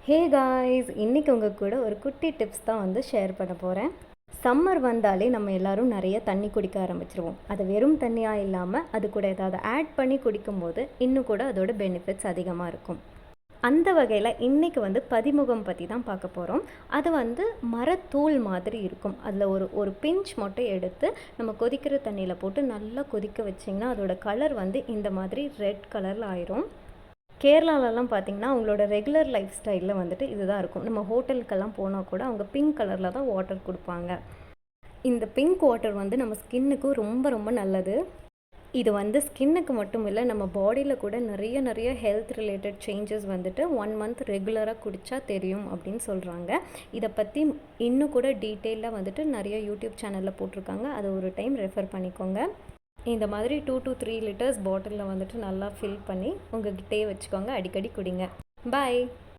Hey guys, இன்றைக்கி உங்கள் கூட ஒரு குட்டி டிப்ஸ் தான் வந்து ஷேர் பண்ண போகிறேன். சம்மர் வந்தாலே நம்ம எல்லோரும் நிறைய தண்ணி குடிக்க ஆரம்பிச்சிருவோம். அது வெறும் தண்ணியாக இல்லாமல் அது கூட ஏதாவது ஆட் பண்ணி குடிக்கும்போது இன்னும் கூட அதோட பெனிஃபிட்ஸ் அதிகமாக இருக்கும். அந்த வகையில் இன்றைக்கி வந்து பதிமுகம் பற்றி தான் பார்க்க போகிறோம். அது வந்து மரத்தூள் மாதிரி இருக்கும். அதில் ஒரு ஒரு பிஞ்ச் மட்டும் எடுத்து நம்ம கொதிக்கிற தண்ணியில் போட்டு நல்லா கொதிக்க வச்சிங்கன்னா அதோட கலர் வந்து இந்த மாதிரி ரெட் கலரில் ஆயிரும். கேரளாலலாம் பார்த்திங்கன்னா அவங்களோட ரெகுலர் லைஃப் ஸ்டைலில் வந்துட்டு இதுதான் இருக்கும். நம்ம ஹோட்டலுக்கெல்லாம் போனால் கூட அவங்க பிங்க் கலரில் தான் வாட்டர் கொடுப்பாங்க. இந்த பிங்க் வாட்டர் வந்து நம்ம ஸ்கின்னுக்கு ரொம்ப ரொம்ப நல்லது. இது வந்து ஸ்கின்னுக்கு மட்டும் இல்லை, நம்ம பாடியில் கூட நிறைய ஹெல்த் ரிலேட்டட் சேஞ்சஸ் வந்துட்டு 1 மந்த் ரெகுலராக குடித்தா தெரியும் அப்படின்னு சொல்கிறாங்க. இதை பற்றி இன்னும் கூட டீட்டெயிலாக வந்துட்டு நிறைய யூடியூப் சேனலில் போட்டிருக்காங்க. அதை ஒரு டைம் ரெஃபர் பண்ணிக்கோங்க. இந்த மாதிரி 2 to 3 லிட்டர்ஸ் பாட்டிலில் வந்துட்டு நல்லா ஃபில் பண்ணி உங்கள்கிட்டயே வச்சுக்கோங்க. அடிக்கடி குடிங்க. பாய்.